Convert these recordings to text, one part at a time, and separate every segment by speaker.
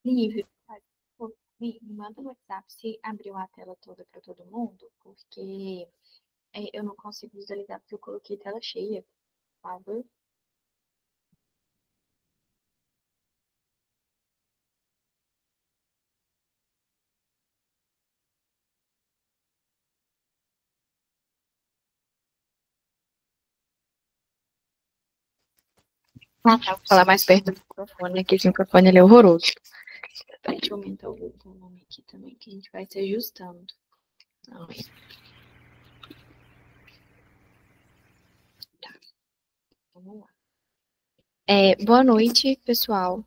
Speaker 1: Livre. Pô, me manda no WhatsApp se abriu a tela toda para todo mundo, porque eu não consigo visualizar porque eu coloquei tela cheia. Por favor. Ah, tá. Vou falar mais perto do microfone, que esse microfone ele é horroroso. Deixa eu aumentar o volume aqui também, que a gente vai se ajustando. Não, tá. Vamos lá. Boa noite, pessoal.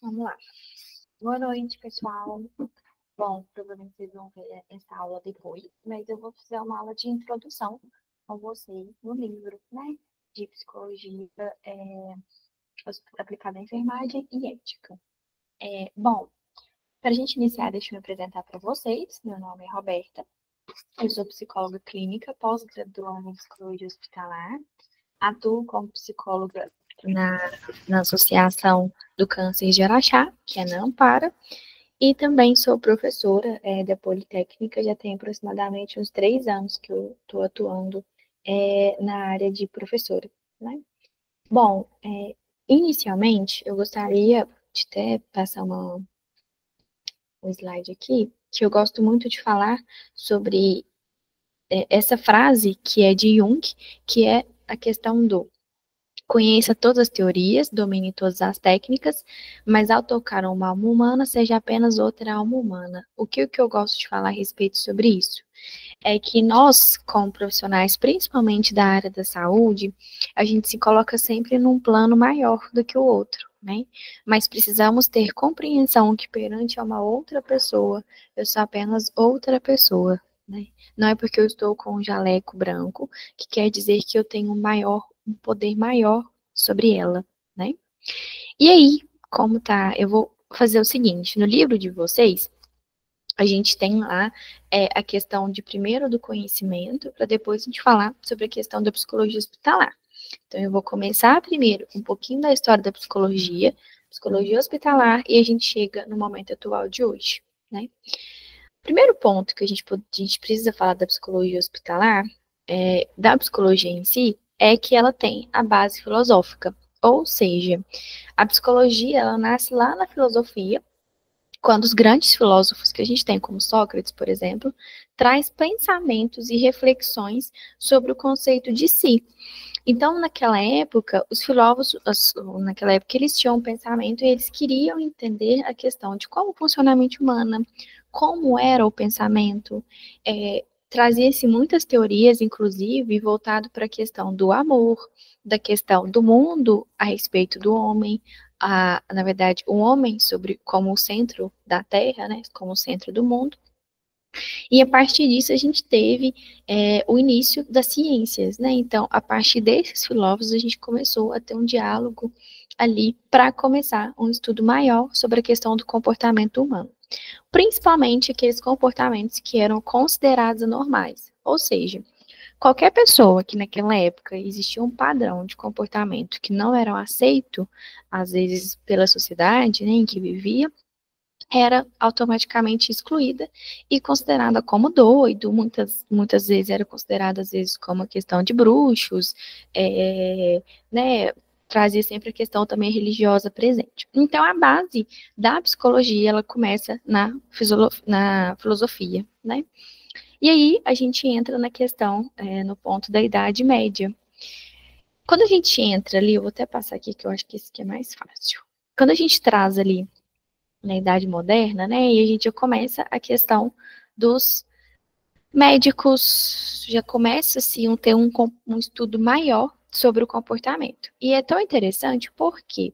Speaker 1: Vamos lá. Boa noite, pessoal. Bom, provavelmente vocês vão ver essa aula depois, mas eu vou fazer uma aula de introdução com vocês no livro, né? De psicologia aplicada à enfermagem e ética. Bom, para a gente iniciar, deixa eu me apresentar para vocês. Meu nome é Roberta. Eu sou psicóloga clínica, pós-graduada em psicologia hospitalar. Atuo como psicóloga na Associação do Câncer de Araxá, que é na Ampara. E também sou professora da Politécnica, já tem aproximadamente uns 3 anos que eu estou atuando na área de professora, né? Bom, inicialmente, eu gostaria de até passar um slide aqui, que eu gosto muito de falar sobre essa frase que é de Jung, que é a questão do conheça todas as teorias, domine todas as técnicas, mas ao tocar uma alma humana, seja apenas outra alma humana. O que eu gosto de falar a respeito sobre isso? É que nós, como profissionais, principalmente da área da saúde, a gente se coloca sempre num plano maior do que o outro, né? Mas precisamos ter compreensão que perante a uma outra pessoa, eu sou apenas outra pessoa, né? Não é porque eu estou com um jaleco branco que quer dizer que eu tenho um poder maior sobre ela, né? E aí, como tá? Eu vou fazer o seguinte, no livro de vocês, a gente tem lá a questão de primeiro do conhecimento, para depois a gente falar sobre a questão da psicologia hospitalar. Então, eu vou começar primeiro um pouquinho da história da psicologia hospitalar, e a gente chega no momento atual de hoje, né? Primeiro ponto que a gente precisa falar da psicologia hospitalar, da psicologia em si, é que ela tem a base filosófica, ou seja, a psicologia ela nasce lá na filosofia, quando os grandes filósofos que a gente tem, como Sócrates, por exemplo, traz pensamentos e reflexões sobre o conceito de si. Então, naquela época, os filósofos, naquela época, eles tinham um pensamento e eles queriam entender a questão de como funciona a mente humana, como era o pensamento, trazia-se muitas teorias, inclusive, voltado para a questão do amor, da questão do mundo a respeito do homem, na verdade, o homem como o centro da Terra, né, como o centro do mundo. E a partir disso a gente teve o início das ciências, né? Então, a partir desses filósofos a gente começou a ter um diálogo ali para começar um estudo maior sobre a questão do comportamento humano, principalmente aqueles comportamentos que eram considerados anormais, ou seja, qualquer pessoa que naquela época existia um padrão de comportamento que não era aceito, às vezes pela sociedade, né, em que vivia, era automaticamente excluída e considerada como doido, muitas vezes era considerada às vezes como uma questão de bruxos, né, trazia sempre a questão também religiosa presente. Então, a base da psicologia, ela começa na filosofia, né? E aí, a gente entra na questão, no ponto da Idade Média. Quando a gente entra ali, eu vou até passar aqui, que eu acho que esse aqui é mais fácil. Quando a gente traz ali na Idade Moderna, né, e a gente já começa a questão dos médicos, já começa-se a ter um estudo maior sobre o comportamento. E é tão interessante porque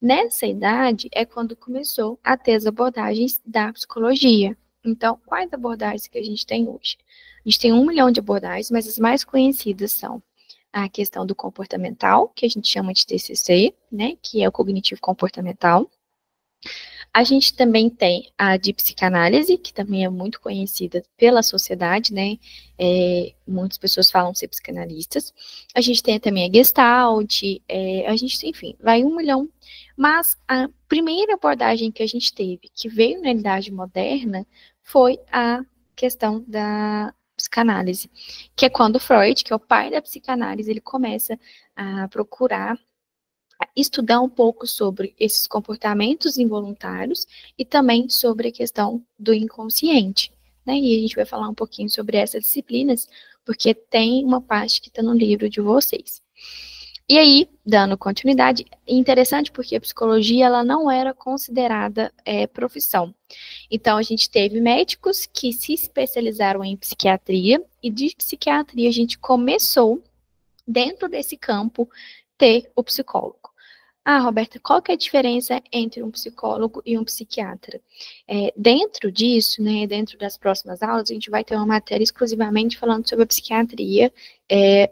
Speaker 1: nessa idade é quando começou a ter as abordagens da psicologia. Então, quais abordagens que a gente tem hoje? A gente tem 1 milhão de abordagens, mas as mais conhecidas são a questão do comportamental, que a gente chama de TCC, né, que é o cognitivo comportamental. A gente também tem a de psicanálise, que também é muito conhecida pela sociedade, né? Muitas pessoas falam ser psicanalistas. A gente tem também a Gestalt, a gente, enfim, vai 1 milhão. Mas a primeira abordagem que a gente teve, que veio na idade moderna, foi a questão da psicanálise, que é quando Freud, que é o pai da psicanálise, ele começa a procurar estudar um pouco sobre esses comportamentos involuntários e também sobre a questão do inconsciente, né? E a gente vai falar um pouquinho sobre essas disciplinas, porque tem uma parte que está no livro de vocês. E aí, dando continuidade, é interessante porque a psicologia ela não era considerada profissão. Então, a gente teve médicos que se especializaram em psiquiatria, e de psiquiatria a gente começou, dentro desse campo, ter o psicólogo. Ah, Roberta, qual que é a diferença entre um psicólogo e um psiquiatra? Dentro disso, né, dentro das próximas aulas, a gente vai ter uma matéria exclusivamente falando sobre a psiquiatria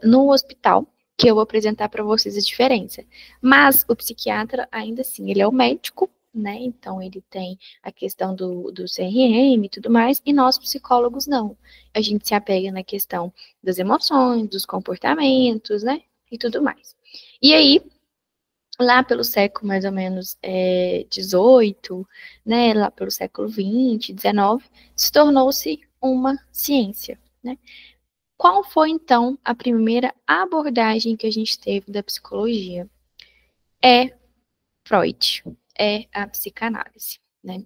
Speaker 1: no hospital, que eu vou apresentar para vocês a diferença. Mas o psiquiatra, ainda assim, ele é o médico, né, então ele tem a questão do CRM e tudo mais, e nós psicólogos não. A gente se apega na questão das emoções, dos comportamentos, né, e tudo mais. E aí, lá pelo século mais ou menos 18, né, lá pelo século 20, 19, se tornou-se uma ciência, né? Qual foi, então, a primeira abordagem que a gente teve da psicologia? É Freud, é a psicanálise, né?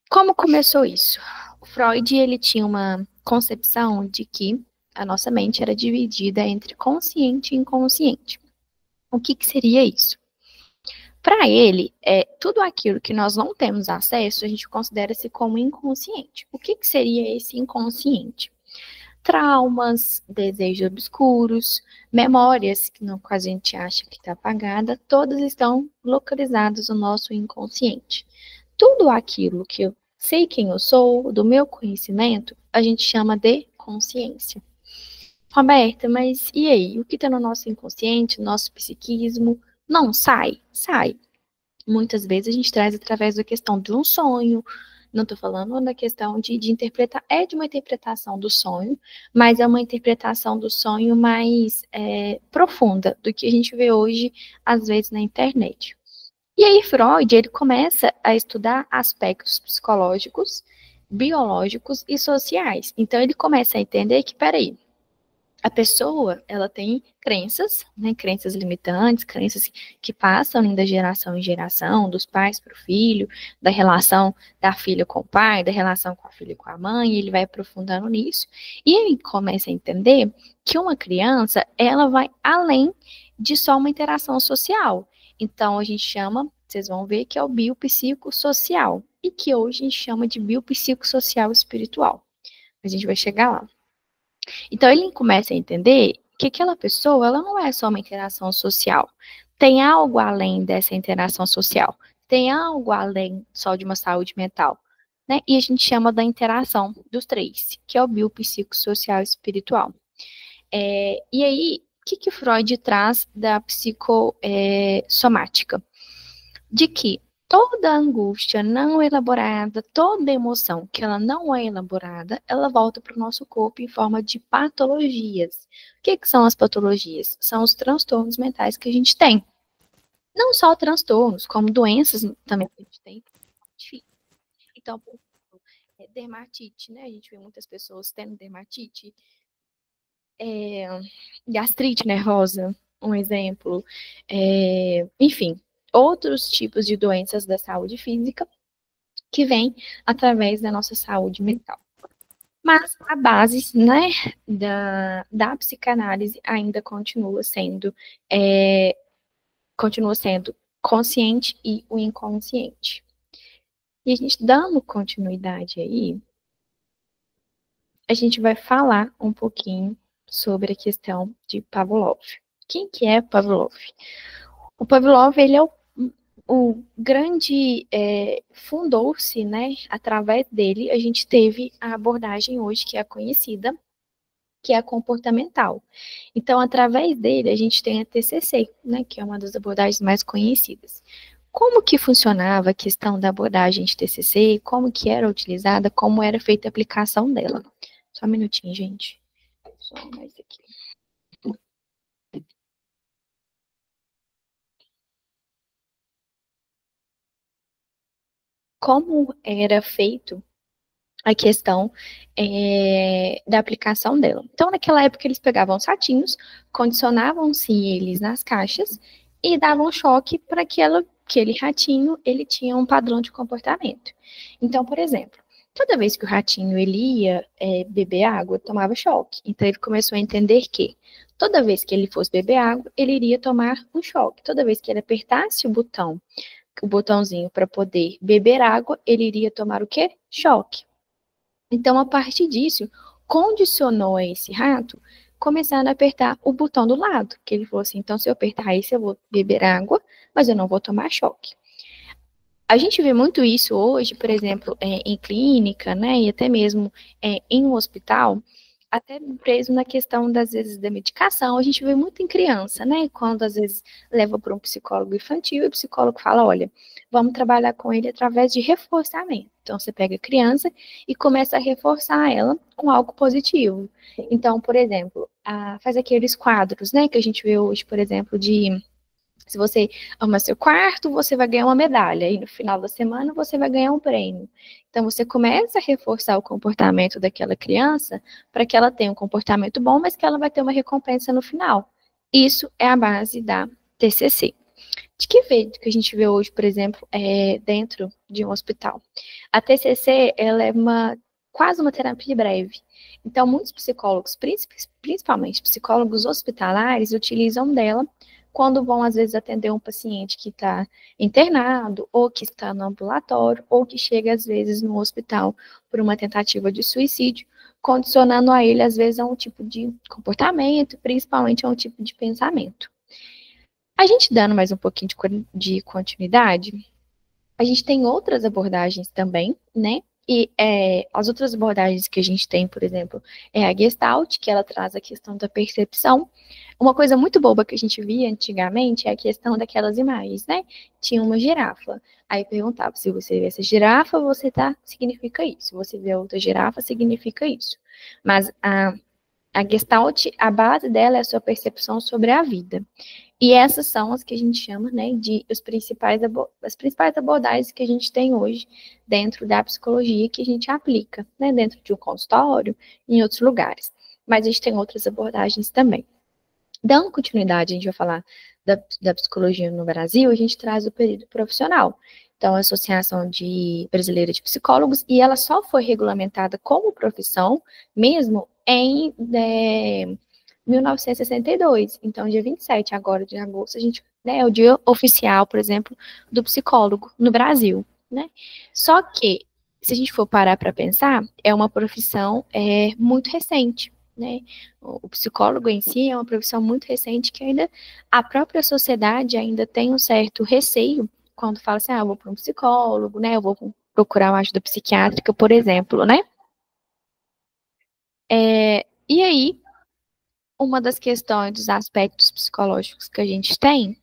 Speaker 1: Como começou isso? O Freud, ele tinha uma concepção de que a nossa mente era dividida entre consciente e inconsciente. O que seria isso? Para ele, tudo aquilo que nós não temos acesso, a gente considera-se como inconsciente. O que seria esse inconsciente? Traumas, desejos obscuros, memórias que no qual a gente acha que está apagada, todas estão localizadas no nosso inconsciente. Tudo aquilo que eu sei quem eu sou, do meu conhecimento, a gente chama de consciência. Roberta, mas e aí? O que está no nosso inconsciente, nosso psiquismo? Não sai? Sai. Muitas vezes a gente traz através da questão de um sonho, não estou falando da questão de interpretar, é de uma interpretação do sonho, mas é uma interpretação do sonho mais profunda do que a gente vê hoje, às vezes, na internet. E aí Freud, ele começa a estudar aspectos psicológicos, biológicos e sociais. Então ele começa a entender que, peraí, a pessoa, ela tem crenças, né, crenças limitantes, crenças que passam da geração em geração, dos pais para o filho, da relação da filha com o pai, da relação com a filha com a mãe, e ele vai aprofundando nisso, e ele começa a entender que uma criança, ela vai além de só uma interação social. Então, a gente chama, vocês vão ver, que é o biopsicossocial, e que hoje a gente chama de biopsicossocial espiritual. A gente vai chegar lá. Então, ele começa a entender que aquela pessoa, ela não é só uma interação social. Tem algo além dessa interação social. Tem algo além só de uma saúde mental. Né? E a gente chama da interação dos três, que é o biopsicossocial espiritual. E aí, o que Freud traz da psicossomática? De que toda angústia não elaborada, toda emoção que ela não é elaborada, ela volta para o nosso corpo em forma de patologias. O que são as patologias? São os transtornos mentais que a gente tem. Não só transtornos, como doenças também que a gente tem. Então, por exemplo, dermatite, né? A gente vê muitas pessoas tendo dermatite. Gastrite nervosa, um exemplo. Enfim, outros tipos de doenças da saúde física que vêm através da nossa saúde mental. Mas a base, né, da psicanálise ainda continua sendo consciente e o inconsciente. E a gente dando continuidade aí, a gente vai falar um pouquinho sobre a questão de Pavlov. Quem que é Pavlov? O Pavlov, ele é o grande, fundou-se, né, através dele, a gente teve a abordagem hoje, que é a conhecida, que é comportamental. Então, através dele, a gente tem a TCC, né, que é uma das abordagens mais conhecidas. Como que funcionava a questão da abordagem de TCC, como que era utilizada, como era feita a aplicação dela. Só um minutinho, gente. Só mais aqui. Como era feito a questão da aplicação dela. Então, naquela época, eles pegavam os ratinhos, condicionavam-se eles nas caixas e davam choque para aquele ratinho, ele tinha um padrão de comportamento. Então, por exemplo, toda vez que o ratinho ele ia beber água, tomava choque. Então, ele começou a entender que toda vez que ele fosse beber água, ele iria tomar um choque. Toda vez que ele apertasse o botãozinho para poder beber água, ele iria tomar o quê? Choque. Então, a partir disso, condicionou a esse rato começando a apertar o botão do lado, que ele falou assim, então se eu apertar esse, eu vou beber água, mas eu não vou tomar choque. A gente vê muito isso hoje, por exemplo, em clínica, né, e até mesmo em um hospital, até preso na questão, das vezes, da medicação, a gente vê muito em criança, né, quando às vezes leva para um psicólogo infantil e o psicólogo fala, olha, vamos trabalhar com ele através de reforçamento. Então, você pega a criança e começa a reforçar ela com algo positivo. Então, por exemplo, faz aqueles quadros, né, que a gente vê hoje, por exemplo, se você ama seu quarto, você vai ganhar uma medalha. E no final da semana, você vai ganhar um prêmio. Então, você começa a reforçar o comportamento daquela criança para que ela tenha um comportamento bom, mas que ela vai ter uma recompensa no final. Isso é a base da TCC. De que jeito que a gente vê hoje, por exemplo, dentro de um hospital? A TCC, ela é quase uma terapia breve. Então, muitos psicólogos, principalmente psicólogos hospitalares, utilizam dela quando vão, às vezes, atender um paciente que está internado, ou que está no ambulatório, ou que chega, às vezes, no hospital por uma tentativa de suicídio, condicionando a ele, às vezes, a um tipo de comportamento, principalmente a um tipo de pensamento. A gente dando mais um pouquinho de continuidade, a gente tem outras abordagens também, né? E as outras abordagens que a gente tem, por exemplo, é a Gestalt, que ela traz a questão da percepção. Uma coisa muito boba que a gente via antigamente é a questão daquelas imagens, né? Tinha uma girafa. Aí perguntava, se você vê essa girafa, significa isso. Se você vê outra girafa, significa isso. Mas a Gestalt, a base dela é a sua percepção sobre a vida. E essas são as que a gente chama, né, de as principais abordagens que a gente tem hoje dentro da psicologia que a gente aplica, né, dentro de um consultório, em outros lugares. Mas a gente tem outras abordagens também. Dando continuidade, a gente vai falar da psicologia no Brasil, a gente traz o período profissional. Então, a Associação Brasileira de Psicólogos, e ela só foi regulamentada como profissão mesmo em 1962. Então, dia 27 agora de agosto, é o dia oficial, por exemplo, do psicólogo no Brasil, né? Só que, se a gente for parar para pensar, é uma profissão muito recente, né? O psicólogo em si é uma profissão muito recente que ainda a própria sociedade ainda tem um certo receio quando fala assim, eu vou para um psicólogo, né? Eu vou procurar uma ajuda psiquiátrica, por exemplo, né? E aí, uma das questões dos aspectos psicológicos que a gente tem,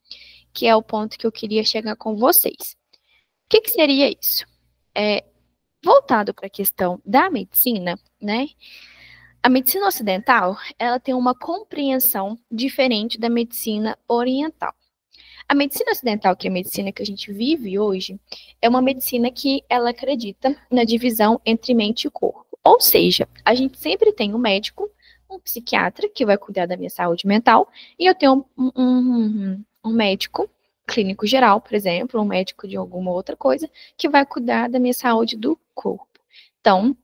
Speaker 1: que é o ponto que eu queria chegar com vocês. O que seria isso? Voltado para a questão da medicina, né? A medicina ocidental, ela tem uma compreensão diferente da medicina oriental. A medicina ocidental, que é a medicina que a gente vive hoje, é uma medicina que ela acredita na divisão entre mente e corpo. Ou seja, a gente sempre tem um médico, um psiquiatra, que vai cuidar da minha saúde mental, e eu tenho um médico clínico geral, por exemplo, um médico de alguma outra coisa, que vai cuidar da minha saúde do corpo. Então,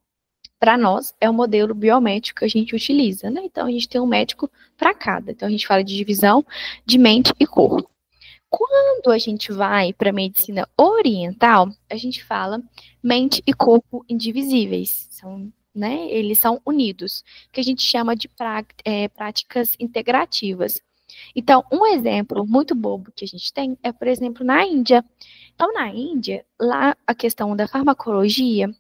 Speaker 1: para nós, é o modelo biomédico que a gente utiliza, né? Então, a gente tem um médico para cada. Então, a gente fala de divisão de mente e corpo. Quando a gente vai para a medicina oriental, a gente fala mente e corpo indivisíveis. Né, eles são unidos, que a gente chama de práticas integrativas. Então, um exemplo muito bobo que a gente tem é, por exemplo, na Índia. Então, na Índia, lá a questão da farmacologia,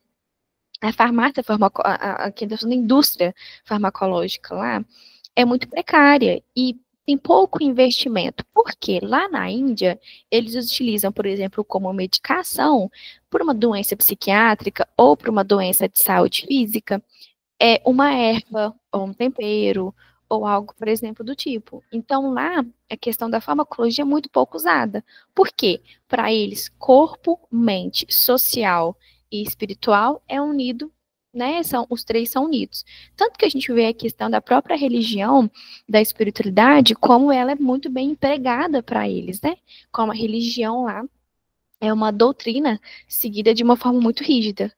Speaker 1: a farmácia, a questão da indústria farmacológica lá é muito precária e tem pouco investimento. Porque lá na Índia, eles utilizam, por exemplo, como medicação por uma doença psiquiátrica ou por uma doença de saúde física, uma erva ou um tempero ou algo, por exemplo, do tipo. Então, lá, a questão da farmacologia é muito pouco usada. Por quê? Para eles, corpo, mente, social e espiritual é unido, né? Os três são unidos. Tanto que a gente vê a questão da própria religião, da espiritualidade, como ela é muito bem empregada para eles, né? Como a religião lá é uma doutrina seguida de uma forma muito rígida,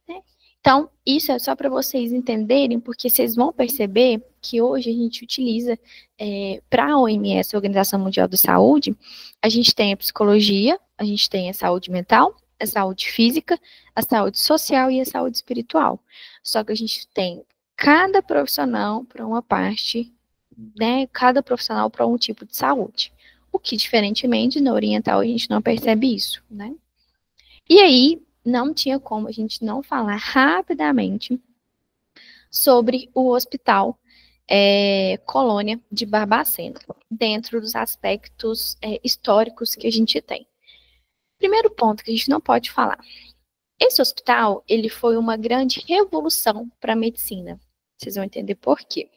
Speaker 1: né? Então, isso é só para vocês entenderem, porque vocês vão perceber que hoje a gente utiliza, para a OMS, a Organização Mundial da Saúde, a gente tem a psicologia, a gente tem a saúde mental, a saúde física, a saúde social e a saúde espiritual. Só que a gente tem cada profissional para uma parte, né? Cada profissional para um tipo de saúde. O que, diferentemente, no oriental, a gente não percebe isso, né? E aí, não tinha como a gente não falar rapidamente sobre o Hospital Colônia de Barbacena, dentro dos aspectos históricos que a gente tem. Primeiro ponto que a gente não pode falar. Esse hospital, ele foi uma grande revolução para a medicina. Vocês vão entender por quê.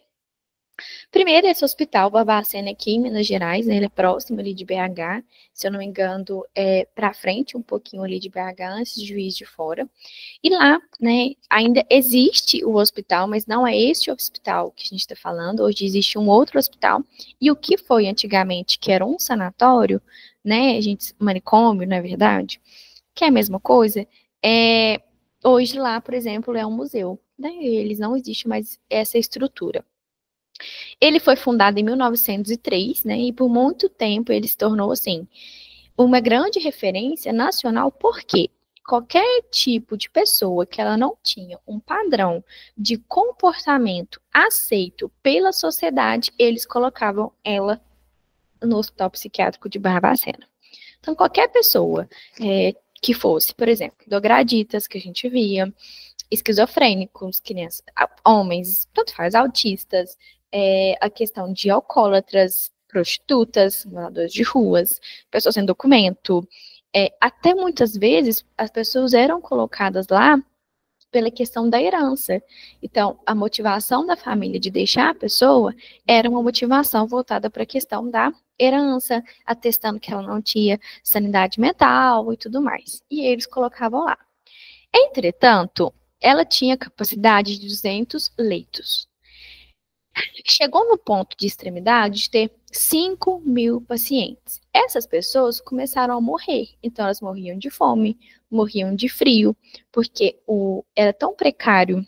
Speaker 1: Primeiro, esse hospital, Barbacena, aqui em Minas Gerais, né, ele é próximo ali de BH, se eu não me engano, para frente um pouquinho ali de BH, antes de Juiz de Fora. E lá, né, ainda existe o hospital, mas não é este hospital que a gente está falando, hoje existe um outro hospital, e o que foi antigamente, que era um sanatório, né, manicômio, na verdade, que é a mesma coisa, hoje lá, por exemplo, é um museu, né, eles não existe mais essa estrutura. Ele foi fundado em 1903, né, e por muito tempo ele se tornou, assim, uma grande referência nacional, porque qualquer tipo de pessoa que ela não tinha um padrão de comportamento aceito pela sociedade, eles colocavam ela no Hospital Psiquiátrico de Barbacena. Então, qualquer pessoa que fosse, por exemplo, drogaditas, que a gente via, esquizofrênicos, crianças, homens, tanto faz, autistas, a questão de alcoólatras, prostitutas, moradores de ruas, pessoas sem documento, até muitas vezes as pessoas eram colocadas lá pela questão da herança. Então, a motivação da família de deixar a pessoa era uma motivação voltada para a questão da herança, atestando que ela não tinha sanidade mental e tudo mais. E eles colocavam lá. Entretanto, ela tinha capacidade de 200 leitos. Chegou no ponto de extremidade de ter 5.000 pacientes. Essas pessoas começaram a morrer. Então, elas morriam de fome, morriam de frio, porque era tão precário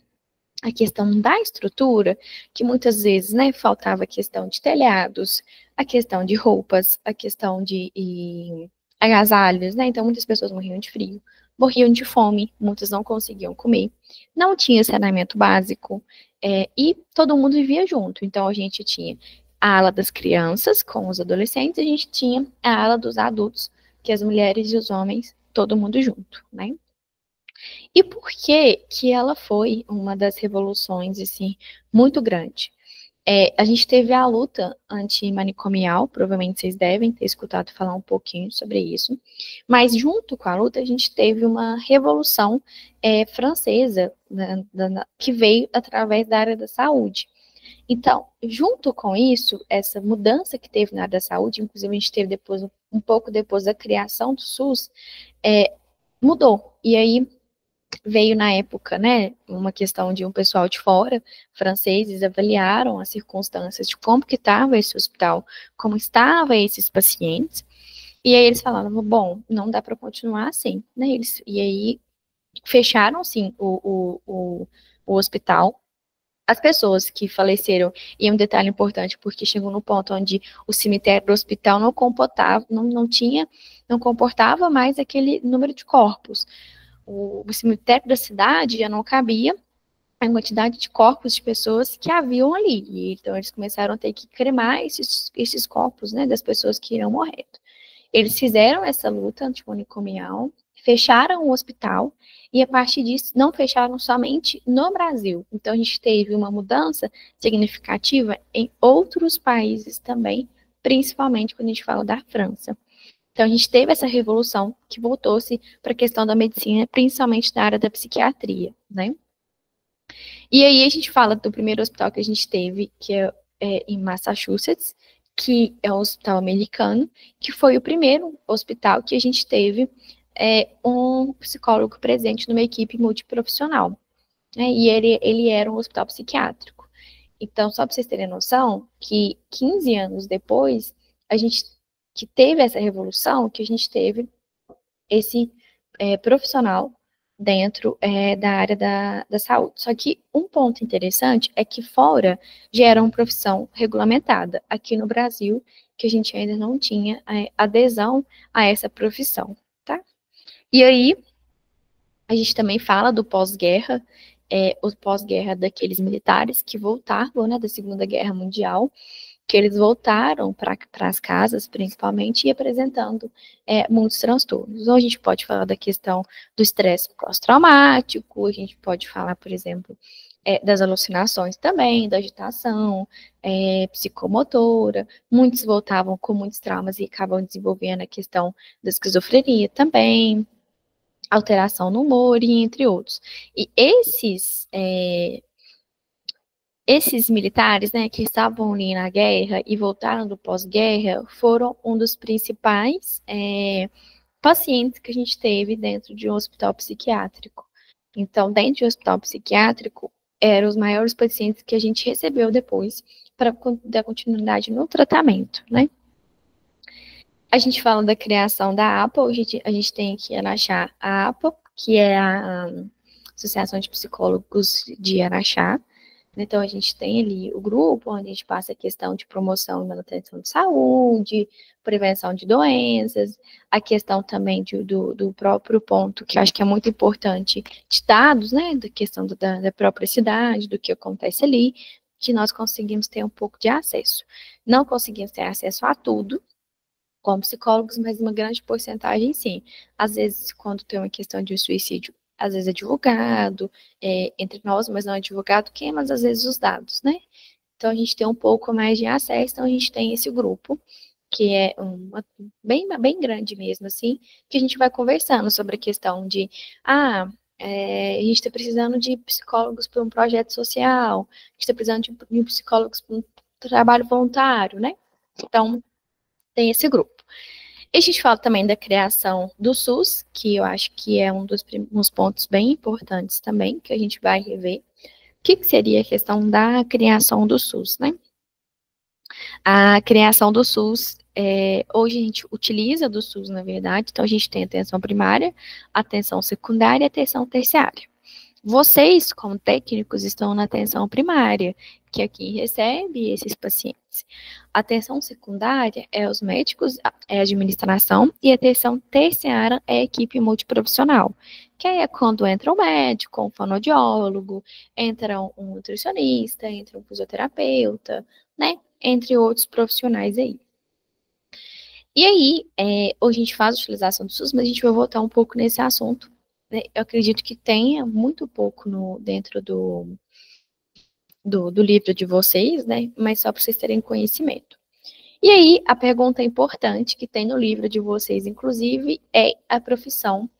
Speaker 1: a questão da estrutura que muitas vezes, né, faltava a questão de telhados, a questão de roupas, a questão de agasalhos, né? Então, muitas pessoas morriam de frio, morriam de fome, muitas não conseguiam comer, não tinha saneamento básico, e todo mundo vivia junto. Então, a gente tinha a ala das crianças com os adolescentes, a gente tinha a ala dos adultos, que as mulheres e os homens, todo mundo junto, né? E por que que ela foi uma das revoluções, assim, muito grande? A gente teve a luta antimanicomial, provavelmente vocês devem ter escutado falar um pouquinho sobre isso, mas junto com a luta a gente teve uma revolução francesa, que veio através da área da saúde. Então, junto com isso, essa mudança que teve na área da saúde, inclusive a gente teve depois, um pouco depois da criação do SUS, mudou. E aí veio na época, né, uma questão de um pessoal de fora, franceses, avaliaram as circunstâncias de como que estava esse hospital, como estavam esses pacientes, e aí eles falaram, bom, não dá para continuar assim, né, e aí fecharam, sim, o hospital. As pessoas que faleceram, e um detalhe importante, porque chegou no ponto onde o cemitério do hospital não comportava, não comportava mais aquele número de corpos. O cemitério da cidade já não cabia a quantidade de corpos de pessoas que haviam ali. E, então, eles começaram a ter que cremar esses corpos, né, das pessoas que iriam morrendo. Eles fizeram essa luta antimanicomial, fecharam o hospital e, a partir disso, não fecharam somente no Brasil. Então, a gente teve uma mudança significativa em outros países também, principalmente quando a gente fala da França. Então, a gente teve essa revolução que voltou-se para a questão da medicina, principalmente na área da psiquiatria, né? E aí a gente fala do primeiro hospital que a gente teve, que é em Massachusetts, que é um hospital americano, que foi o primeiro hospital que a gente teve um psicólogo presente numa equipe multiprofissional, né? E ele era um hospital psiquiátrico. Então, só para vocês terem noção, que 15 anos depois, a gente que teve essa revolução, que a gente teve esse profissional dentro da área da saúde. Só que um ponto interessante é que fora já era uma profissão regulamentada. Aqui no Brasil, que a gente ainda não tinha adesão a essa profissão, tá? E aí, a gente também fala do pós-guerra, o pós-guerra daqueles militares que voltaram, né, da Segunda Guerra Mundial, que eles voltaram para as casas, principalmente, e apresentando muitos transtornos. Então, a gente pode falar da questão do estresse pós-traumático, a gente pode falar, por exemplo, das alucinações também, da agitação, psicomotora. Muitos voltavam com muitos traumas e acabam desenvolvendo a questão da esquizofrenia também, alteração no humor, e entre outros. E esses militares, né, que estavam ali na guerra e voltaram do pós-guerra, foram um dos principais pacientes que a gente teve dentro de um hospital psiquiátrico. Então, dentro de um hospital psiquiátrico, eram os maiores pacientes que a gente recebeu depois para dar continuidade no tratamento, né? A gente fala da criação da APA, a gente tem aqui em Araxá a APA, que é a Associação de Psicólogos de Araxá. Então, a gente tem ali o grupo, onde a gente passa a questão de promoção e manutenção de saúde, prevenção de doenças, a questão também do próprio ponto, que eu acho que é muito importante, de dados, né, da questão da própria cidade, do que acontece ali, que nós conseguimos ter um pouco de acesso. Não conseguimos ter acesso a tudo, como psicólogos, mas uma grande porcentagem, sim. Às vezes, quando tem uma questão de suicídio, às vezes é divulgado entre nós, mas não é divulgado quem, mas às vezes os dados, né? Então, a gente tem um pouco mais de acesso, então a gente tem esse grupo, que é bem grande mesmo, assim, que a gente vai conversando sobre a questão de, a gente está precisando de psicólogos para um projeto social, a gente está precisando de psicólogos para um trabalho voluntário, né? Então, tem esse grupo. E a gente fala também da criação do SUS, que eu acho que é um dos pontos bem importantes também, que a gente vai rever. O que seria a questão da criação do SUS, né? A criação do SUS, hoje a gente utiliza do SUS, na verdade, então a gente tem atenção primária, atenção secundária e atenção terciária. Vocês, como técnicos, estão na atenção primária, que é quem recebe esses pacientes. A atenção secundária é os médicos, é a administração, e a atenção terciária é a equipe multiprofissional, que aí é quando entra um médico, um fonoaudiólogo, entra um nutricionista, entra um fisioterapeuta, né? Entre outros profissionais aí. E aí, hoje a gente faz a utilização do SUS, mas a gente vai voltar um pouco nesse assunto. Eu acredito que tenha muito pouco dentro do livro de vocês, né? Mas só para vocês terem conhecimento. E aí, a pergunta importante que tem no livro de vocês, inclusive, é a profissão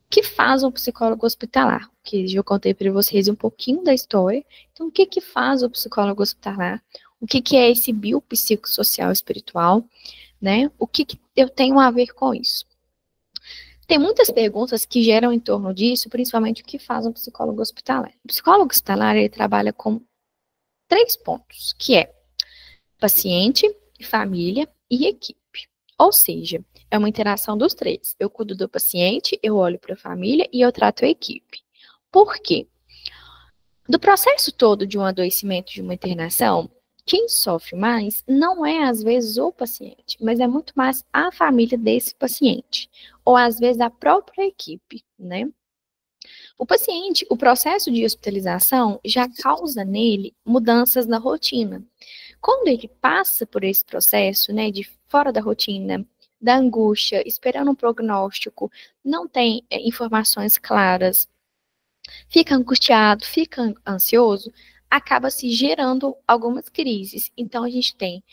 Speaker 1: que faz um psicólogo hospitalar. Que eu contei para vocês um pouquinho da história. Então, o que faz o psicólogo hospitalar? O que é esse biopsicossocial espiritual, né? O que eu tenho a ver com isso? Tem muitas perguntas que geram em torno disso, principalmente o que faz um psicólogo hospitalar. O psicólogo hospitalar, ele trabalha com 3 pontos, que é paciente, família e equipe. Ou seja, é uma interação dos 3. Eu cuido do paciente, eu olho para a família e eu trato a equipe. Por quê? Do processo todo de um adoecimento, de uma internação, quem sofre mais não é, às vezes, o paciente, mas é muito mais a família desse paciente, ou às vezes a própria equipe, né? O paciente, o processo de hospitalização já causa nele mudanças na rotina. Quando ele passa por esse processo, né, de fora da rotina, da angústia, esperando um prognóstico, não tem informações claras, fica angustiado, fica ansioso, acaba se gerando algumas crises. Então, a gente tem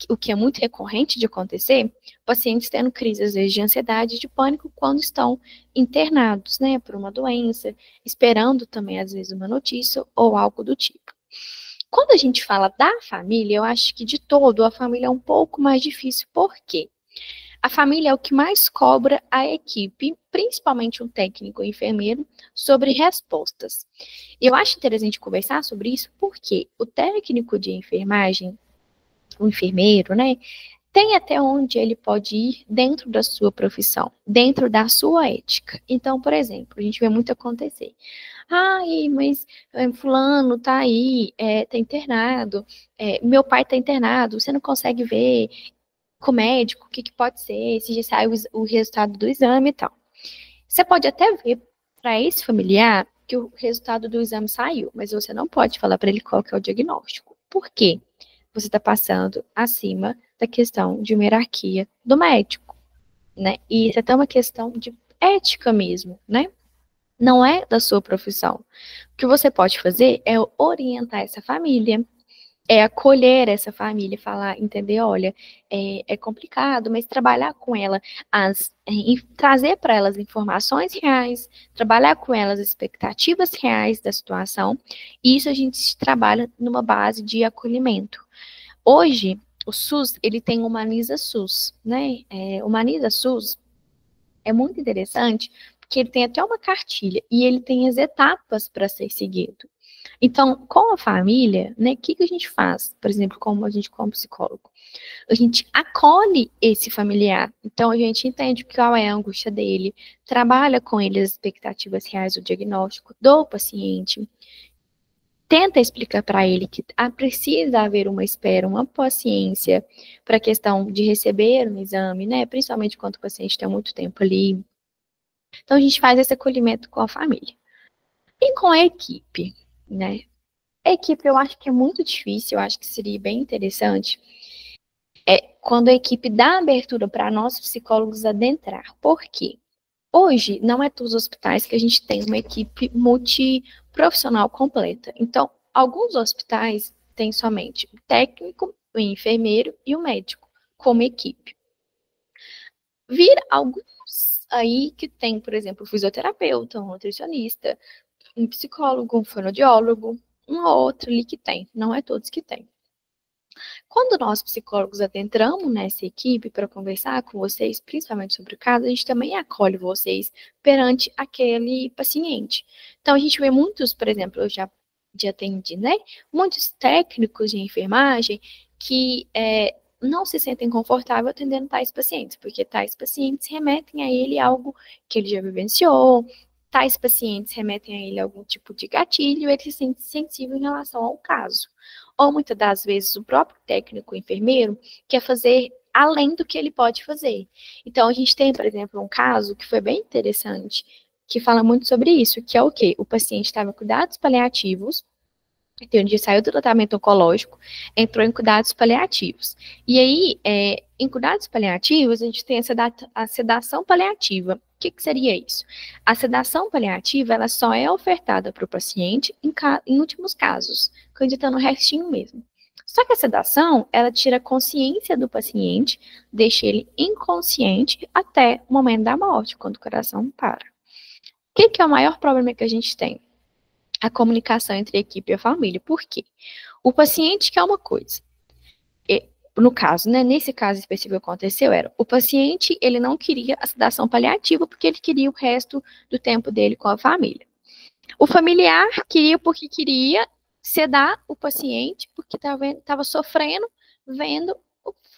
Speaker 1: o que é muito recorrente de acontecer, pacientes tendo crises, às vezes, de ansiedade e de pânico quando estão internados, né, por uma doença, esperando também, às vezes, uma notícia ou algo do tipo. Quando a gente fala da família, eu acho que de todo a família é um pouco mais difícil, por quê? A família é o que mais cobra a equipe, principalmente o técnico e o enfermeiro, sobre respostas. Eu acho interessante conversar sobre isso porque o técnico de enfermagem, o enfermeiro, né, tem até onde ele pode ir dentro da sua profissão, dentro da sua ética. Então, por exemplo, a gente vê muito acontecer. Ai, mas fulano tá aí, tá internado, meu pai tá internado, você não consegue ver com o médico o que, que pode ser, se já saiu o resultado do exame e tal. Você pode até ver para esse familiar que o resultado do exame saiu, mas você não pode falar para ele qual que é o diagnóstico. Por quê? Você está passando acima da questão de uma hierarquia do médico, né? E isso é até uma questão de ética mesmo, né? Não é da sua profissão. O que você pode fazer é orientar essa família, é acolher essa família, falar, entender, olha, é complicado, mas trabalhar com ela, trazer para elas informações reais, trabalhar com elas expectativas reais da situação, e isso a gente trabalha numa base de acolhimento. Hoje, o SUS, ele tem o Humaniza SUS, né? O Humaniza SUS é muito interessante, porque ele tem até uma cartilha, e ele tem as etapas para ser seguido. Então, com a família, né, o que a gente faz? Por exemplo, como a gente, como psicólogo, a gente acolhe esse familiar. Então, a gente entende qual é a angústia dele, trabalha com ele as expectativas reais do diagnóstico do paciente, tenta explicar para ele que precisa haver uma espera, uma paciência para a questão de receber um exame, né, principalmente quando o paciente tem muito tempo ali. Então, a gente faz esse acolhimento com a família. E com a equipe, né? A equipe eu acho que é muito difícil, eu acho que seria bem interessante quando a equipe dá abertura para nós psicólogos adentrar. Por quê? Hoje, não é todos os hospitais que a gente tem uma equipe multiprofissional completa. Então, alguns hospitais têm somente o técnico, o enfermeiro e o médico como equipe. Vir alguns aí que tem, por exemplo, um fisioterapeuta, um nutricionista, um psicólogo, um fonoaudiólogo, um ou outro ali que tem, não é todos que tem. Quando nós, psicólogos, adentramos nessa equipe para conversar com vocês, principalmente sobre o caso, a gente também acolhe vocês perante aquele paciente. Então, a gente vê muitos, por exemplo, eu já atendi, né? Muitos técnicos de enfermagem que não se sentem confortáveis atendendo tais pacientes, porque tais pacientes remetem a ele algo que ele já vivenciou, tais pacientes remetem a ele algum tipo de gatilho, ele se sente sensível em relação ao caso. Ou muitas das vezes o próprio técnico enfermeiro quer fazer além do que ele pode fazer. Então, a gente tem, por exemplo, um caso que foi bem interessante, que fala muito sobre isso, que é o quê? O paciente estava em cuidados paliativos, então, ele saiu do tratamento oncológico, entrou em cuidados paliativos. E aí, em cuidados paliativos, a gente tem a sedação paliativa. O que seria isso? A sedação paliativa, ela só é ofertada para o paciente em últimos casos, acreditando no restinho mesmo. Só que a sedação, ela tira a consciência do paciente, deixa ele inconsciente até o momento da morte, quando o coração para. O que é o maior problema que a gente tem? A comunicação entre a equipe e a família. Por quê? O paciente quer uma coisa. No caso, né, nesse caso específico que aconteceu, era o paciente, ele não queria a sedação paliativa porque ele queria o resto do tempo dele com a família. O familiar queria porque queria sedar o paciente porque estava sofrendo, vendo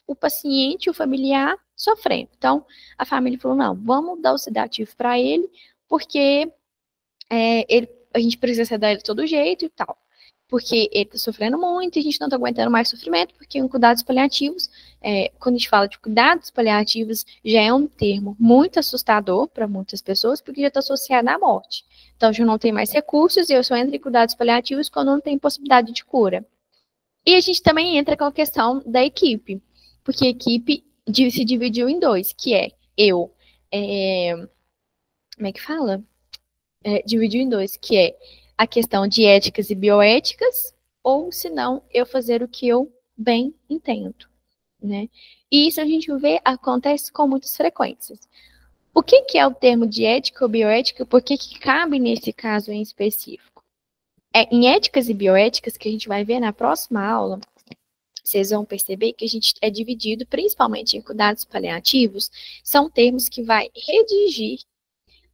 Speaker 1: o paciente, o familiar, sofrendo. Então, a família falou, não, vamos dar o sedativo para ele porque a gente precisa sedar ele de todo jeito e tal. Porque ele tá sofrendo muito e a gente não tá aguentando mais sofrimento, porque em cuidados paliativos, quando a gente fala de cuidados paliativos, já é um termo muito assustador para muitas pessoas, porque já está associado à morte. Então, já não tem mais recursos e eu só entro em cuidados paliativos quando não tem possibilidade de cura. E a gente também entra com a questão da equipe, porque a equipe se dividiu em dois, que é eu, é, como é que fala? Dividiu em dois, que é a questão de éticas e bioéticas, ou se não, eu fazer o que eu bem entendo, né? E isso a gente vê, acontece com muitas frequências. O que é o termo de ética ou bioética? Por que cabe nesse caso em específico? É em éticas e bioéticas que a gente vai ver na próxima aula, vocês vão perceber que a gente é dividido, principalmente em cuidados paliativos, são termos que vai redigir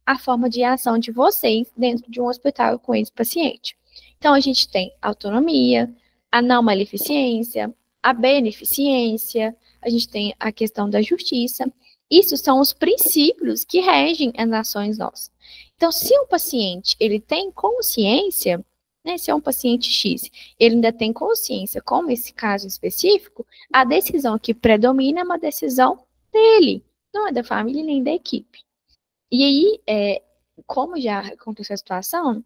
Speaker 1: a forma de ação de vocês dentro de um hospital com esse paciente. Então, a gente tem autonomia, a não maleficência, a beneficência, a gente tem a questão da justiça. Isso são os princípios que regem as ações nossas. Então, se o paciente ele tem consciência, né, se é um paciente X, ele ainda tem consciência, como esse caso específico, a decisão que predomina é uma decisão dele, não é da família nem da equipe. E aí, como já aconteceu a situação,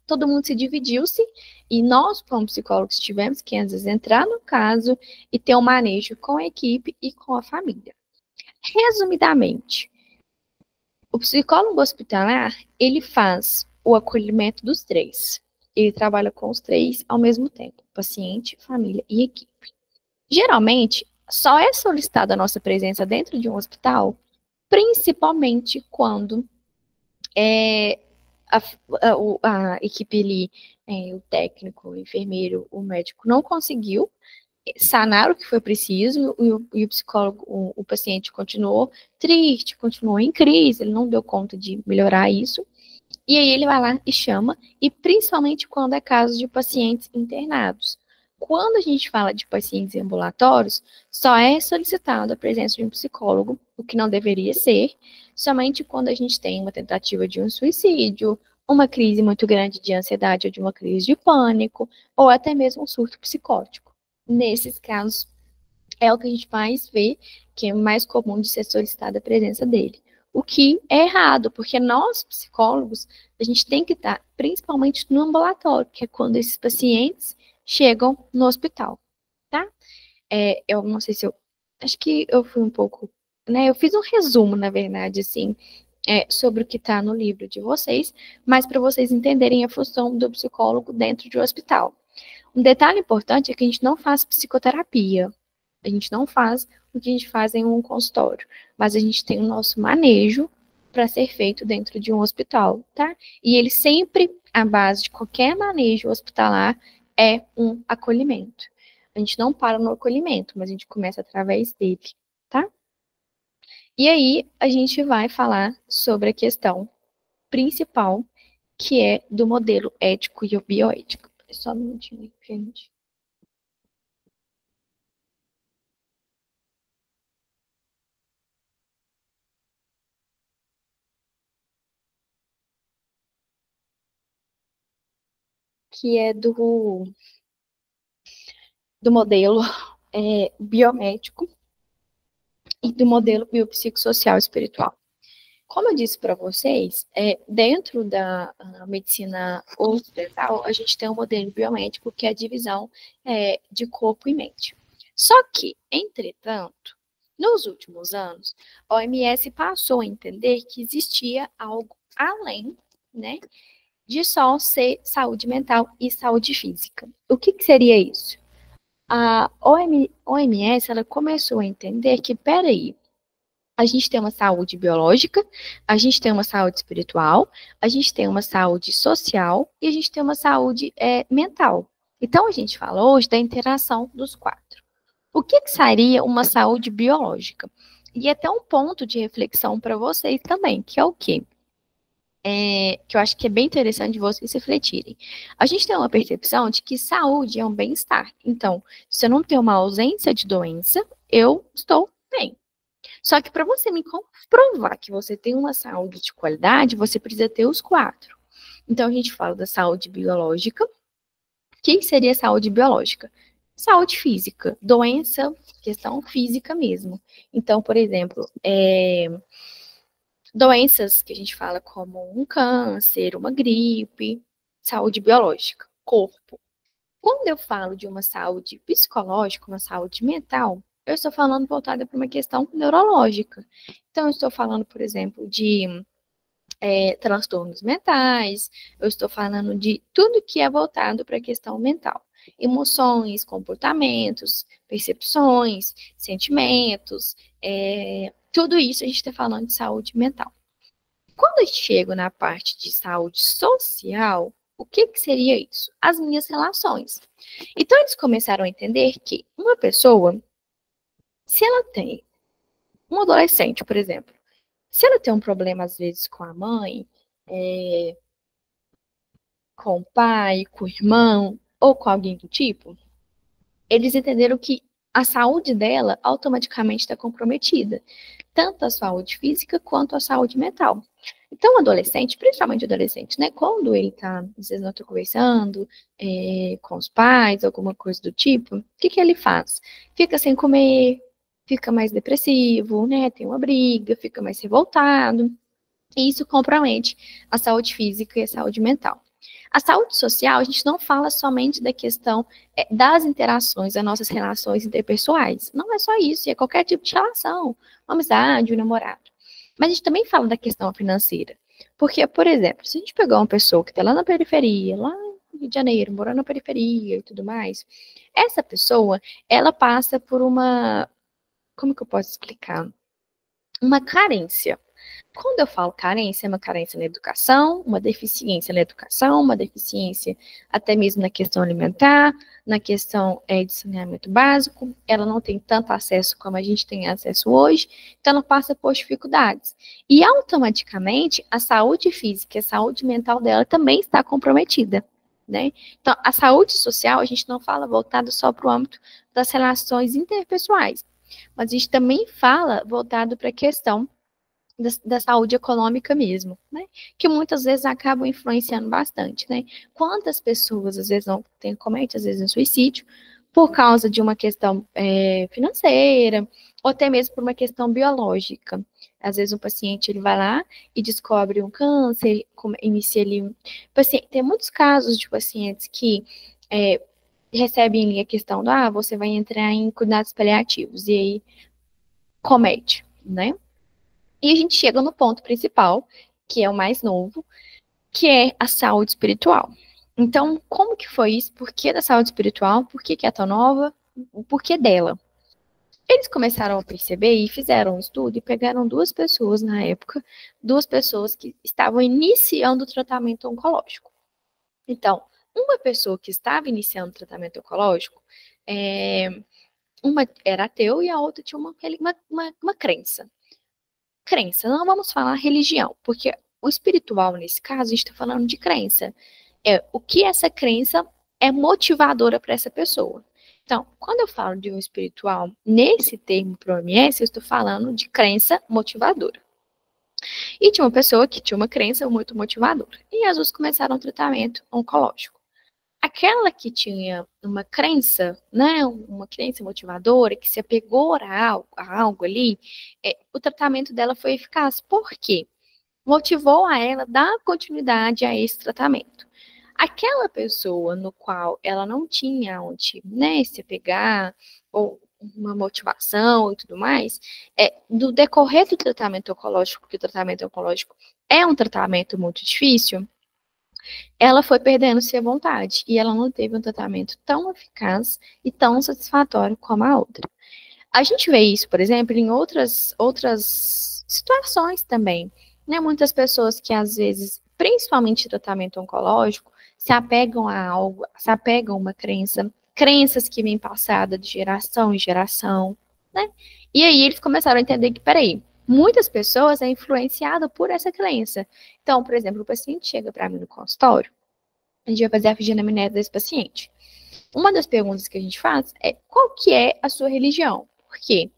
Speaker 1: todo mundo se dividiu-se e nós, como psicólogos, tivemos que, às vezes, entrar no caso e ter um manejo com a equipe e com a família. Resumidamente, o psicólogo hospitalar, ele faz o acolhimento dos três. Ele trabalha com os três ao mesmo tempo, paciente, família e equipe. Geralmente, só é solicitada a nossa presença dentro de um hospital, principalmente quando a, a equipe ali, o técnico, o enfermeiro, o médico, não conseguiu sanar o que foi preciso e o psicólogo, o paciente continuou triste, continuou em crise, ele não deu conta de melhorar isso. E aí ele vai lá e chama, e principalmente quando é caso de pacientes internados. Quando a gente fala de pacientes ambulatórios, só é solicitada a presença de um psicólogo, o que não deveria ser, somente quando a gente tem uma tentativa de um suicídio, uma crise muito grande de ansiedade ou de uma crise de pânico, ou até mesmo um surto psicótico. Nesses casos, é o que a gente mais vê, que é mais comum de ser solicitada a presença dele. O que é errado, porque nós, psicólogos, a gente tem que estar principalmente no ambulatório, que é quando esses pacientes chegam no hospital, tá? Eu não sei se eu. Acho que eu fui um pouco. Né, eu fiz um resumo, na verdade, assim, sobre o que está no livro de vocês, mas para vocês entenderem a função do psicólogo dentro de um hospital. Um detalhe importante é que a gente não faz psicoterapia. A gente não faz o que a gente faz em um consultório, mas a gente tem o nosso manejo para ser feito dentro de um hospital, tá? E ele sempre, a base de qualquer manejo hospitalar, é um acolhimento. A gente não para no acolhimento, mas a gente começa através dele, tá? E aí a gente vai falar sobre a questão principal, que é do modelo ético e bioético. Só um minutinho, gente. Que é do modelo biomédico e do modelo biopsicossocial espiritual. Como eu disse para vocês, dentro da medicina ocidental, a gente tem um modelo biomédico que é a divisão de corpo e mente. Só que, entretanto, nos últimos anos, a OMS passou a entender que existia algo além, né, de só ser saúde mental e saúde física. O que seria isso? A OMS ela começou a entender que, peraí, a gente tem uma saúde biológica, a gente tem uma saúde espiritual, a gente tem uma saúde social e a gente tem uma saúde mental. Então, a gente fala hoje da interação dos quatro. O que seria uma saúde biológica? E até um ponto de reflexão para vocês também, que é o quê? Que eu acho que é bem interessante vocês refletirem. A gente tem uma percepção de que saúde é um bem-estar. Então, se eu não tenho uma ausência de doença, eu estou bem. Só que para você me comprovar que você tem uma saúde de qualidade, você precisa ter os quatro. Então, a gente fala da saúde biológica. O que seria saúde biológica? Saúde física, doença, questão física mesmo. Então, por exemplo, doenças que a gente fala como um câncer, uma gripe, saúde biológica, corpo. Quando eu falo de uma saúde psicológica, uma saúde mental, eu estou falando voltada para uma questão neurológica. Então, eu estou falando, por exemplo, de transtornos mentais, eu estou falando de tudo que é voltado para a questão mental. Emoções, comportamentos, percepções, sentimentos, tudo isso a gente está falando de saúde mental. Quando eu chego na parte de saúde social, o que seria isso? As minhas relações. Então, eles começaram a entender que uma pessoa, se ela tem um adolescente, por exemplo, se ela tem um problema, às vezes, com a mãe, com o pai, com o irmão, ou com alguém do tipo, eles entenderam que a saúde dela automaticamente está comprometida, tanto a saúde física quanto a saúde mental. Então, o adolescente, principalmente o adolescente, né, quando ele está, às vezes, não está conversando com os pais, alguma coisa do tipo, o que ele faz? Fica sem comer, fica mais depressivo, né, tem uma briga, fica mais revoltado, e isso compromete a saúde física e a saúde mental. A saúde social, a gente não fala somente da questão das interações, das nossas relações interpessoais. Não é só isso, é qualquer tipo de relação, uma amizade, um namorado. Mas a gente também fala da questão financeira. Porque, por exemplo, se a gente pegar uma pessoa que está lá na periferia, lá no Rio de Janeiro, morando na periferia e tudo mais, essa pessoa, ela passa por como que eu posso explicar? Uma carência. Quando eu falo carência, é uma carência na educação, uma deficiência na educação, uma deficiência até mesmo na questão alimentar, na questão de saneamento básico. Ela não tem tanto acesso como a gente tem acesso hoje, então ela passa por dificuldades. E automaticamente a saúde física e a saúde mental dela também está comprometida. Né? Então, a saúde social, a gente não fala voltado só para o âmbito das relações interpessoais, mas a gente também fala voltado para a questão da saúde econômica mesmo, né? Que muitas vezes acabam influenciando bastante, né? Quantas pessoas às vezes não cometem às vezes um suicídio por causa de uma questão financeira ou até mesmo por uma questão biológica. Às vezes um paciente ele vai lá e descobre um câncer, inicia ali tem muitos casos de pacientes que recebem a questão do você vai entrar em cuidados paliativos e aí comete, né? E a gente chega no ponto principal, que é o mais novo, que é a saúde espiritual. Então, como que foi isso? Por que da saúde espiritual? Por que é tão nova? O porquê dela? Eles começaram a perceber e fizeram um estudo e pegaram duas pessoas na época, duas pessoas que estavam iniciando o tratamento oncológico. Então, uma pessoa que estava iniciando o tratamento oncológico, uma era ateu e a outra tinha uma crença. Crença, não vamos falar religião, porque o espiritual, nesse caso, a gente está falando de crença. O que essa crença é motivadora para essa pessoa. Então, quando eu falo de um espiritual, nesse termo para o OMS, eu estou falando de crença motivadora. E tinha uma pessoa que tinha uma crença muito motivadora. E as duas começaram o tratamento oncológico. Aquela que tinha uma crença, né, uma crença motivadora, que se apegou a algo ali, o tratamento dela foi eficaz. Por quê? Motivou a ela dar continuidade a esse tratamento. Aquela pessoa no qual ela não tinha onde, né, se apegar, ou uma motivação e tudo mais, do decorrer do tratamento oncológico, porque o tratamento oncológico é um tratamento muito difícil, ela foi perdendo-se a vontade e ela não teve um tratamento tão eficaz e tão satisfatório como a outra. A gente vê isso, por exemplo, em outras situações também, né? Muitas pessoas que às vezes, principalmente em tratamento oncológico, se apegam a algo, se apegam a uma crença, crenças que vêm passada de geração em geração, né? E aí eles começaram a entender que, peraí, muitas pessoas é influenciada por essa crença. Então, por exemplo, o paciente chega para mim no consultório, a gente vai fazer a anamnese desse paciente. Uma das perguntas que a gente faz é qual que é a sua religião? Por quê?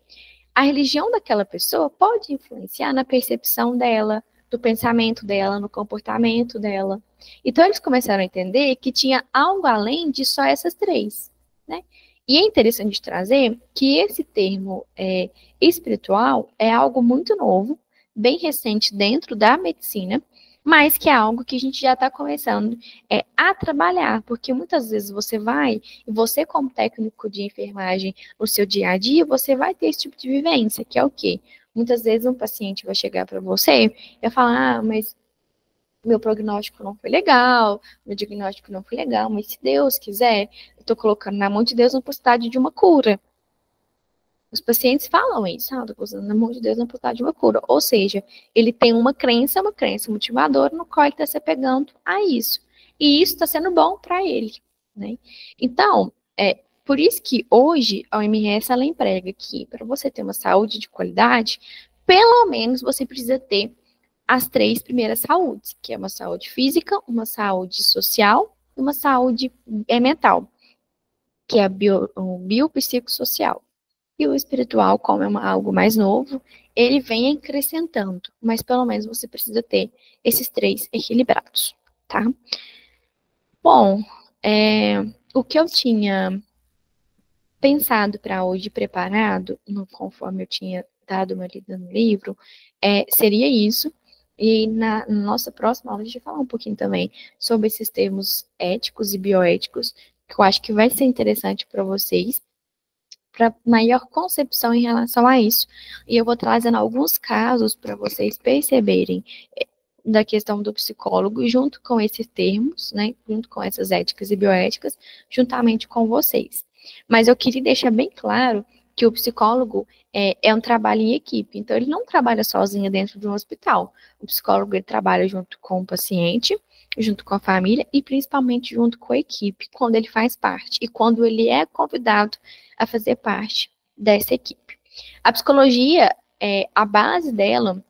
Speaker 1: A religião daquela pessoa pode influenciar na percepção dela, do pensamento dela, no comportamento dela. Então, eles começaram a entender que tinha algo além de só essas três, né? E é interessante trazer que esse termo espiritual é algo muito novo, bem recente dentro da medicina, mas que é algo que a gente já está começando a trabalhar, porque muitas vezes você vai, e você como técnico de enfermagem, no seu dia a dia, você vai ter esse tipo de vivência, que é o quê? Muitas vezes um paciente vai chegar para você e vai falar, ah, mas meu prognóstico não foi legal, meu diagnóstico não foi legal, mas se Deus quiser, eu estou colocando na mão de Deus a possibilidade de uma cura. Os pacientes falam isso, ah, estou colocando na mão de Deus a possibilidade de uma cura. Ou seja, ele tem uma crença motivadora, no qual ele está se apegando a isso. E isso está sendo bom para ele, né? Então, por isso que hoje a OMS ela emprega que para você ter uma saúde de qualidade, pelo menos você precisa ter as três primeiras saúdes, que é uma saúde física, uma saúde social e uma saúde mental, que é o biopsicossocial. E o espiritual, como é algo mais novo, ele vem acrescentando, mas pelo menos você precisa ter esses três equilibrados, tá? Bom, o que eu tinha pensado para hoje, preparado, conforme eu tinha dado uma lida no livro, seria isso. E na nossa próxima aula a gente vai falar um pouquinho também sobre esses termos éticos e bioéticos, que eu acho que vai ser interessante para vocês, para maior concepção em relação a isso. E eu vou trazendo alguns casos para vocês perceberem da questão do psicólogo, junto com esses termos, né, junto com essas éticas e bioéticas, juntamente com vocês. Mas eu queria deixar bem claro que o psicólogo é um trabalho em equipe, então ele não trabalha sozinho dentro de um hospital. O psicólogo ele trabalha junto com o paciente, junto com a família e principalmente junto com a equipe, quando ele faz parte e quando ele é convidado a fazer parte dessa equipe. A psicologia, a base dela,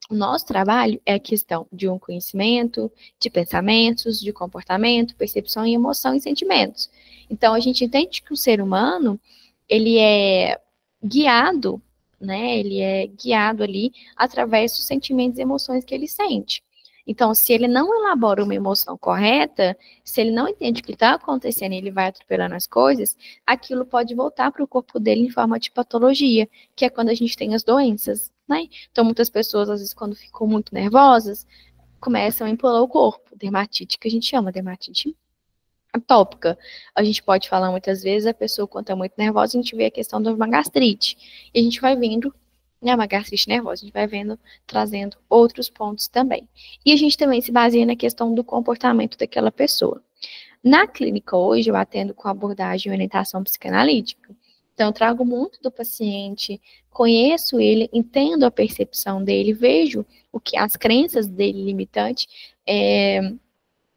Speaker 1: o nosso trabalho é a questão de um conhecimento, de pensamentos, de comportamento, percepção e emoção e sentimentos. Então, a gente entende que o ser humano, ele é guiado, né? Ele é guiado ali através dos sentimentos e emoções que ele sente. Então, se ele não elabora uma emoção correta, se ele não entende o que está acontecendo e ele vai atropelando as coisas, aquilo pode voltar para o corpo dele em forma de patologia, que é quando a gente tem as doenças, né? Então, muitas pessoas, às vezes, quando ficam muito nervosas, começam a empolar o corpo. Dermatite, que a gente chama dermatite atópica. A gente pode falar muitas vezes, a pessoa, quando está muito nervosa, a gente vê a questão de uma gastrite. E a gente vai vendo, né, uma gastrite nervosa, a gente vai vendo, trazendo outros pontos também. E a gente também se baseia na questão do comportamento daquela pessoa. Na clínica hoje, eu atendo com abordagem e orientação psicanalítica. Então, eu trago muito do paciente, conheço ele, entendo a percepção dele, vejo o que as crenças dele limitantes,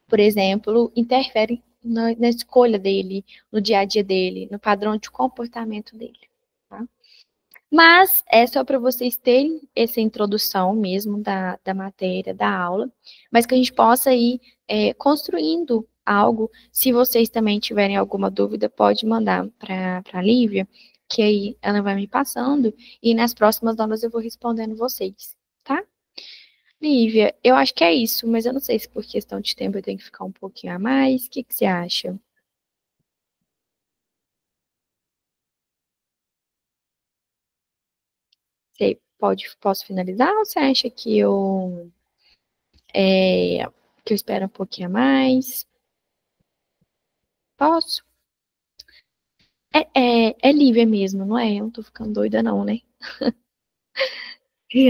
Speaker 1: por exemplo, interferem na escolha dele, no dia a dia dele, no padrão de comportamento dele. Tá? Mas é só para vocês terem essa introdução mesmo da matéria, da aula, mas que a gente possa ir construindo algo. Se vocês também tiverem alguma dúvida, pode mandar para a Lívia, que aí ela vai me passando, e nas próximas aulas eu vou respondendo vocês, tá? Lívia, eu acho que é isso, mas eu não sei se por questão de tempo eu tenho que ficar um pouquinho a mais. O que que você acha? Posso finalizar ou você acha que eu espero um pouquinho a mais? Posso? É Lívia mesmo, não é? Eu não tô ficando doida não, né?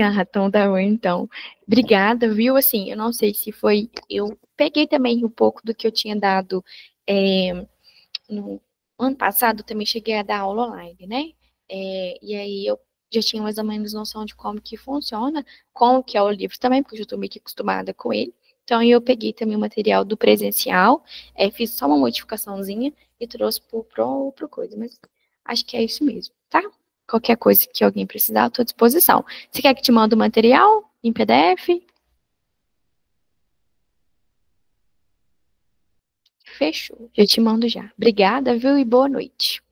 Speaker 1: Ah, então tá bom, então. Obrigada, viu? Assim, eu não sei se foi... Eu peguei também um pouco do que eu tinha dado no ano passado, eu também cheguei a dar aula online, né? E aí eu já tinha mais ou menos noção de como que funciona, como que é o livro também, porque eu já estou meio que acostumada com ele. Então eu peguei também o material do presencial, fiz só uma modificaçãozinha e trouxe pro coisa, mas acho que é isso mesmo, tá? Qualquer coisa que alguém precisar, eu estou à disposição. Você quer que te mande o material em PDF? Fechou, já te mando já. Obrigada, viu? E boa noite.